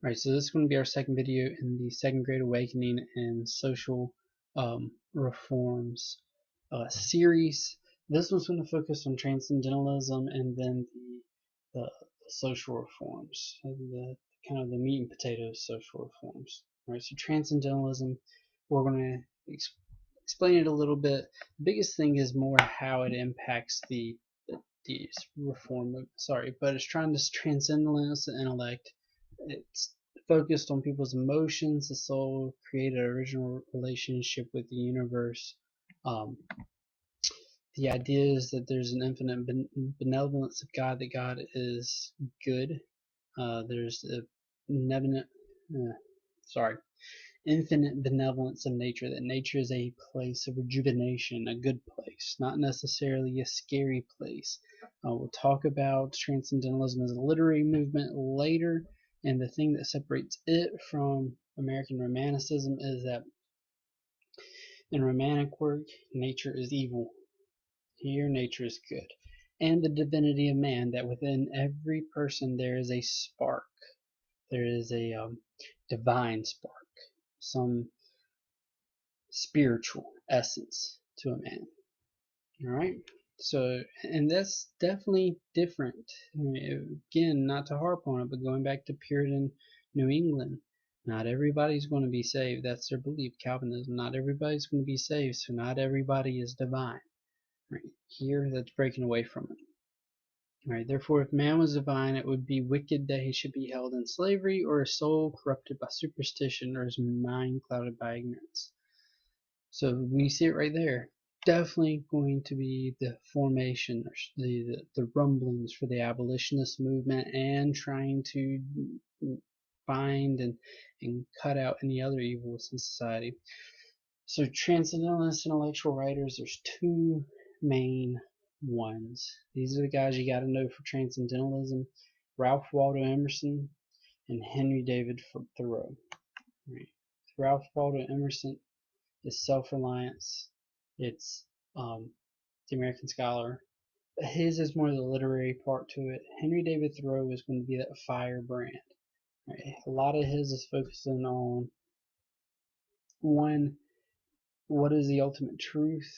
Alright, so this is going to be our second video in the Second Great Awakening and Social Reforms series. This one's going to focus on transcendentalism and then the social reforms, the kind of the meat and potatoes social reforms. Alright, so transcendentalism, we're going to explain it a little bit. The biggest thing is more how it impacts the reform movement. Sorry, but it's trying to transcendentalize the intellect. It's focused on people's emotions, the soul, create an original relationship with the universe. The idea is that there's an infinite benevolence of God, that God is good. There's a infinite benevolence of nature, that nature is a place of rejuvenation, a good place, not necessarily a scary place. We'll talk about transcendentalism as a literary movement later, and the thing that separates it from American Romanticism is that in Romantic work, nature is evil. Here, nature is good. And the divinity of man, that within every person there is a spark. There is a divine spark, some spiritual essence to a man. Alright? So, and that's definitely different. I mean, again, not to harp on it, but going back to Puritan New England, not everybody's going to be saved. That's their belief, Calvinism. Not everybody's going to be saved, so not everybody is divine. Right? Here, that's breaking away from it. Right, therefore, if man was divine, it would be wicked that he should be held in slavery, or his soul corrupted by superstition, or his mind clouded by ignorance. So we see it right there. Definitely going to be the formation, or the rumblings for the abolitionist movement, and trying to find and cut out any other evils in society. So transcendentalist intellectual writers, there's two main ones. These are the guys you got to know for transcendentalism: Ralph Waldo Emerson and Henry David Thoreau. Right. Ralph Waldo Emerson is self-reliance. It's the American Scholar. His is more the literary part to it. Henry David Thoreau is going to be that firebrand. Right. A lot of his is focusing on one, what is the ultimate truth?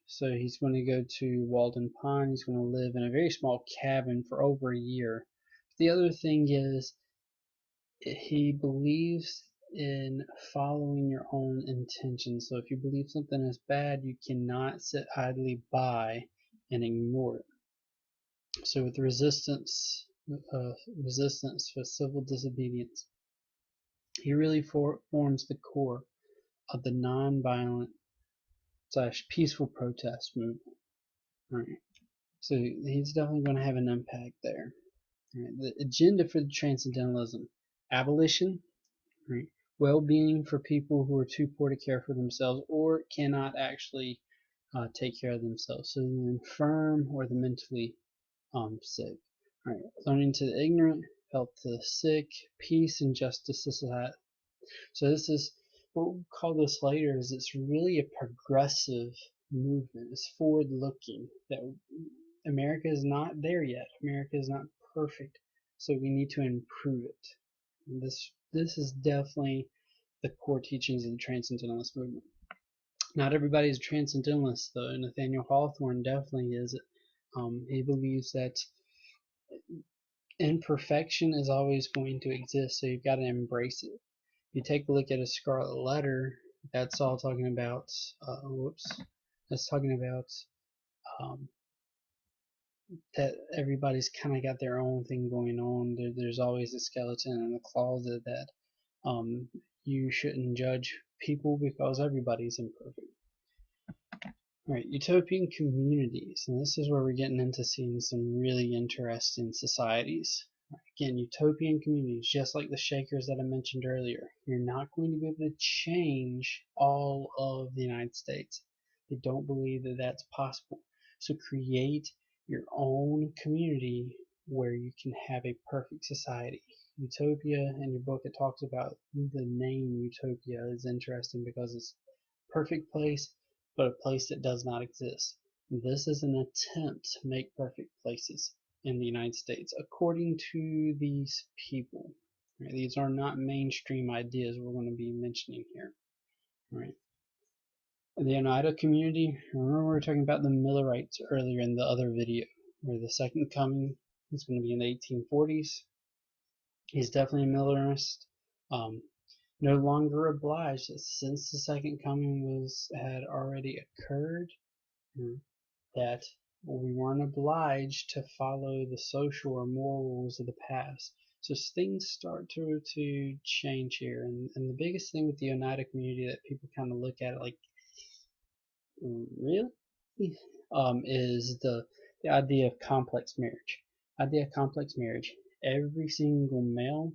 So he's going to go to Walden Pond. He's going to live in a very small cabin for over a year. The other thing is, he believes in following your own intentions. So if you believe something is bad, you cannot sit idly by and ignore it. So with resistance for civil disobedience, he really forms the core of the non-violent / peaceful protest movement. Right. So he's definitely going to have an impact there. Right. The agenda for the transcendentalism: abolition, right, well-being for people who are too poor to care for themselves or cannot actually take care of themselves. So the infirm or the mentally sick. Right. Learning to the ignorant, help to the sick, peace and justice to society. So this is what we'll call this later, is it's really a progressive movement. It's forward-looking. That America is not there yet. America is not perfect, so we need to improve it. And this is definitely the core teachings of the Transcendentalist movement. Not everybody is a Transcendentalist, though. Nathaniel Hawthorne definitely is. He believes that imperfection is always going to exist, so you've got to embrace it. If you take a look at a Scarlet Letter, that's all talking about, that's talking about that everybody's kind of got their own thing going on. There's always a skeleton in the closet, that you shouldn't judge people because everybody's imperfect. Alright, utopian communities, and this is where we're getting into seeing some really interesting societies. Again, utopian communities, just like the Shakers that I mentioned earlier. You're not going to be able to change all of the United States. They don't believe that that's possible. So create your own community where you can have a perfect society. Utopia, in your book, it talks about the name Utopia is interesting because it's a perfect place, but a place that does not exist. This is an attempt to make perfect places in the United States, according to these people. Right? These are not mainstream ideas we're going to be mentioning here. Right? The Oneida community, remember we were talking about the Millerites earlier in the other video, where the second coming is going to be in the 1840s. He's definitely a Millerist. Um, no longer obliged, since the second coming had already occurred, that we weren't obliged to follow the social or moral rules of the past. So things start to change here, and the biggest thing with the Oneida community that people kind of look at it like, really, is the idea of complex marriage. Idea of complex marriage. Every single male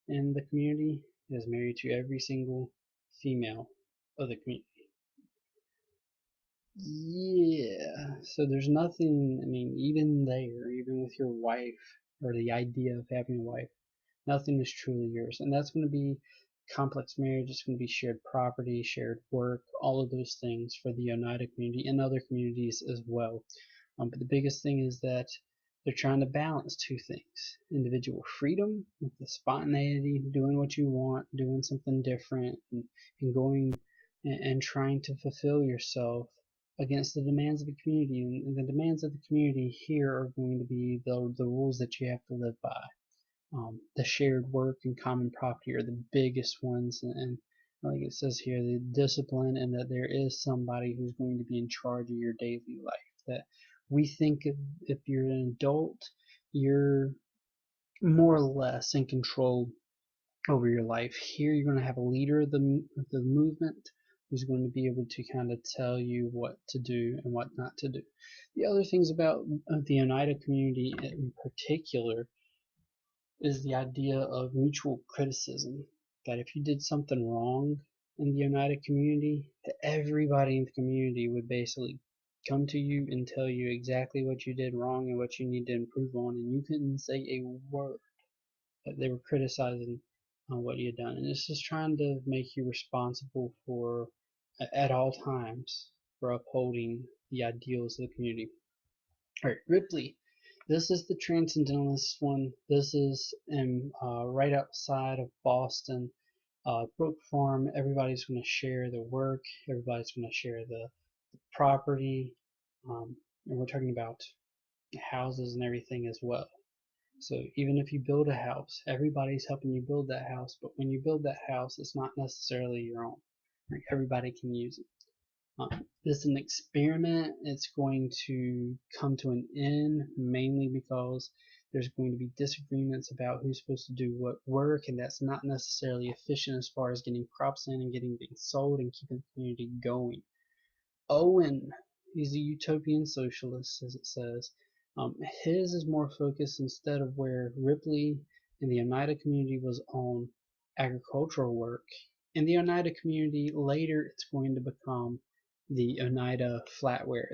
in the community is married to every single female of the community. Yeah, so there's nothing, I mean, even there, even with your wife, or the idea of having a wife, nothing is truly yours. And that's going to be complex marriage, it's going to be shared property, shared work, all of those things for the Oneida community and other communities as well. But the biggest thing is that they're trying to balance two things: individual freedom with the spontaneity, doing what you want, doing something different, and going and trying to fulfill yourself against the demands of the community. And the demands of the community here are going to be the rules that you have to live by. The shared work and common property are the biggest ones, and like it says here, the discipline, and that there is somebody who's going to be in charge of your daily life. That we think if you're an adult, you're more or less in control over your life. Here, you're going to have a leader of the movement who's going to be able to kind of tell you what to do and what not to do. The other things about the Oneida community in particular is the idea of mutual criticism. That if you did something wrong in the Oneida community, that everybody in the community would basically come to you and tell you exactly what you did wrong and what you need to improve on, and you couldn't say a word. That they were criticizing what you had done, and it's just trying to make you responsible for, at all times, for upholding the ideals of the community. All right, Ripley. This is the Transcendentalist one. This is in right outside of Boston. Brook Farm. Everybody's going to share the work. Everybody's going to share the property. And we're talking about houses and everything as well. So even if you build a house, everybody's helping you build that house. But when you build that house, it's not necessarily your own. Like, everybody can use it. This is an experiment. It's going to come to an end, mainly because there's going to be disagreements about who's supposed to do what work, and that's not necessarily efficient as far as getting crops in and getting things sold and keeping the community going. Owen, he's a utopian socialist, as it says. His is more focused, instead of where Ripley and the Oneida community was on agricultural work. In the Oneida community, later it's going to become the Oneida Flatware,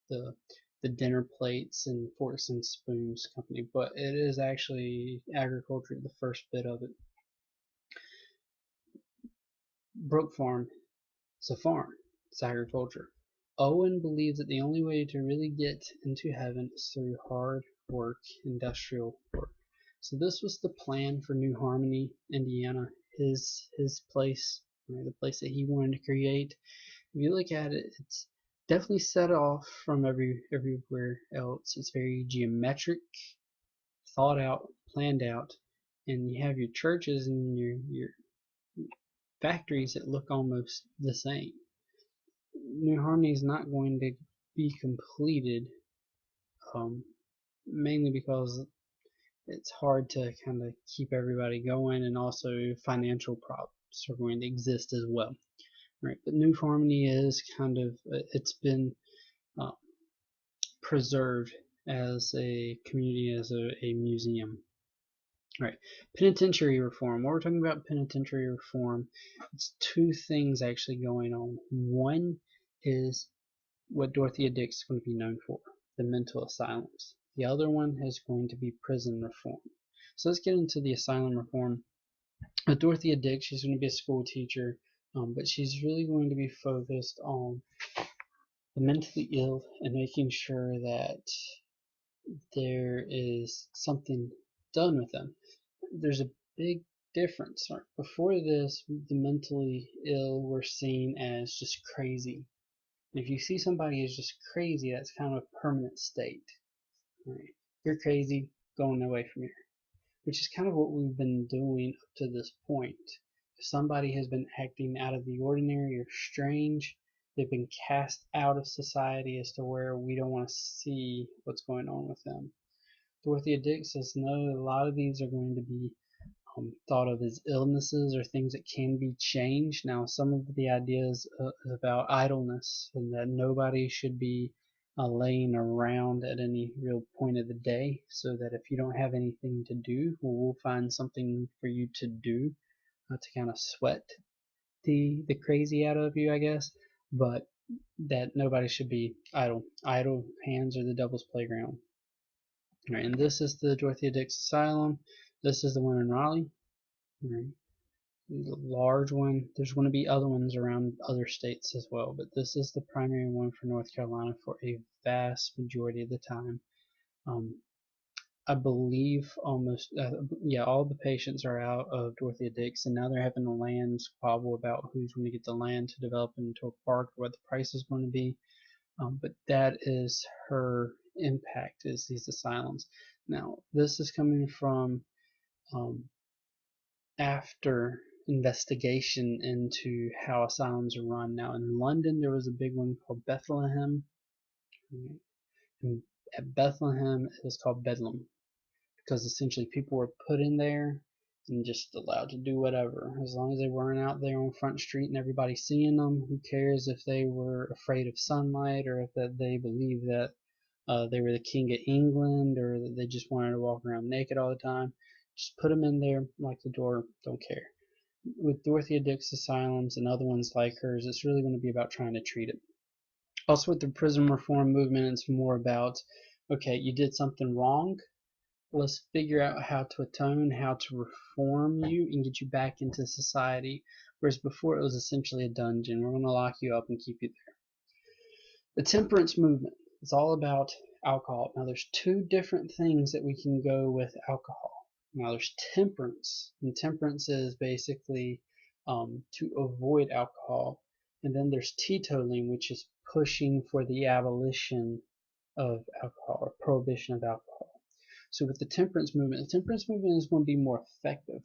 the dinner plates and forks and spoons company, but it is actually agriculture, the first bit of it. Brook Farm, it's a farm, it's agriculture. Owen believes that the only way to really get into heaven is through hard work, industrial work. So this was the plan for New Harmony, Indiana, his place, right, the place that he wanted to create. If you look at it, it's definitely set off from everywhere else. It's very geometric, thought out, planned out, and you have your churches and your factories that look almost the same. New Harmony is not going to be completed, mainly because it's hard to kind of keep everybody going, and also financial problems are going to exist as well. Right, but New Harmony is kind of, it's been uh, preserved as a community, as a museum. Right, penitentiary reform. While we're talking about penitentiary reform, it's two things actually going on. One is what Dorothea Dix is going to be known for, the mental asylums. The other one is going to be prison reform. So let's get into the asylum reform. Dorothea Dix, she's going to be a school teacher, but she's really going to be focused on the mentally ill and making sure that there is something done with them. There's a big difference. Right? Before this, the mentally ill were seen as just crazy. And if you see somebody as just crazy, that's kind of a permanent state. Right? You're crazy, going away from here. Which is kind of what we've been doing up to this point. If somebody has been acting out of the ordinary or strange, they've been cast out of society as to where we don't want to see what's going on with them. Dorothea Dix says no, a lot of these are going to be thought of as illnesses or things that can be changed. Now, some of the ideas about idleness and that nobody should be laying around at any real point of the day, so that if you don't have anything to do, we'll find something for you to do to kind of sweat the crazy out of you, I guess. But that nobody should be idle. Idle hands are the devil's playground. All right, and this is the Dorothea Dix Asylum. This is the one in Raleigh. All right. The large one. There's going to be other ones around other states as well, but this is the primary one for North Carolina for a vast majority of the time. I believe almost, yeah, all the patients are out of Dorothea Dix, and now they're having a land squabble about who's going to get the land to develop into a park or what the price is going to be. But that is her impact, is these asylums. Now, this is coming from after investigation into how asylums are run. Now, in London, there was a big one called Bethlehem. And at Bethlehem, it was called Bedlam, because essentially people were put in there and just allowed to do whatever. As long as they weren't out there on Front Street and everybody seeing them, who cares if they were afraid of sunlight or if that they believed that they were the king of England or that they just wanted to walk around naked all the time. Just put them in there, lock the door, don't care. With Dorothea Dix asylums and other ones like hers, it's really going to be about trying to treat it. Also, with the prison reform movement, it's more about, okay, you did something wrong. Let's figure out how to atone, how to reform you, and get you back into society. Whereas before, it was essentially a dungeon. We're going to lock you up and keep you there. The temperance movement is all about alcohol. Now, there's two different things that we can go with alcohol. Now, there's temperance, and temperance is basically to avoid alcohol. And then there's teetotaling, which is pushing for the abolition of alcohol or prohibition of alcohol. So with the temperance movement is going to be more effective.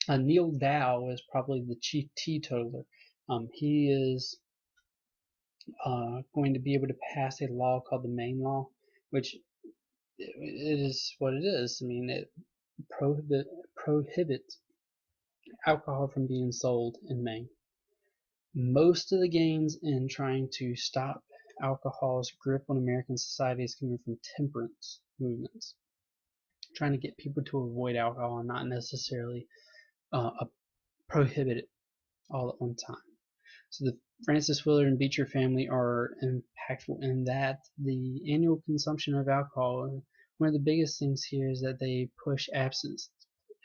Neil Dow is probably the chief teetotaler. He is going to be able to pass a law called the Maine Law, which it is what it is. I mean, it prohibits alcohol from being sold in Maine. Most of the gains in trying to stop alcohol's grip on American society is coming from temperance movements, trying to get people to avoid alcohol and not necessarily prohibit it all at one time. So the Francis Willard and Beecher family are impactful in that the annual consumption of alcohol, one of the biggest things here is that they push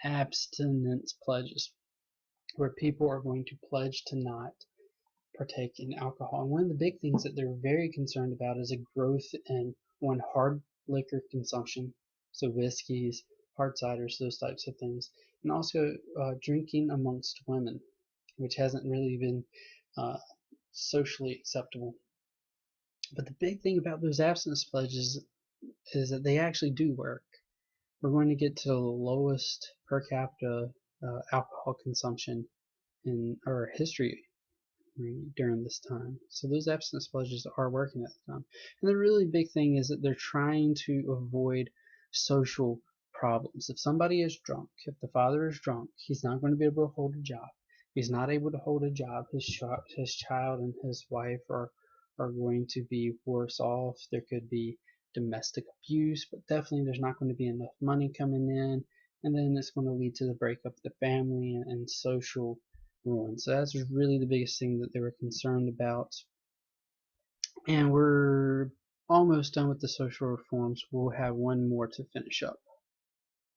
abstinence pledges, where people are going to pledge to not partake in alcohol. And one of the big things that they're very concerned about is a growth in hard liquor consumption, so whiskeys, hard ciders, those types of things, and also drinking amongst women, which hasn't really been socially acceptable. But the big thing about those abstinence pledges is that they actually do work. We're going to get to the lowest per capita alcohol consumption in our history during this time. So those abstinence pledges are working at the time. And the really big thing is that they're trying to avoid social problems. If somebody is drunk, if the father is drunk, he's not going to be able to hold a job. He's not able to hold a job. His child and his wife are going to be worse off. There could be domestic abuse, but definitely there's not going to be enough money coming in, and then it's going to lead to the breakup of the family and social ruin. So that's really the biggest thing that they were concerned about. And we're almost done with the social reforms. We'll have one more to finish up.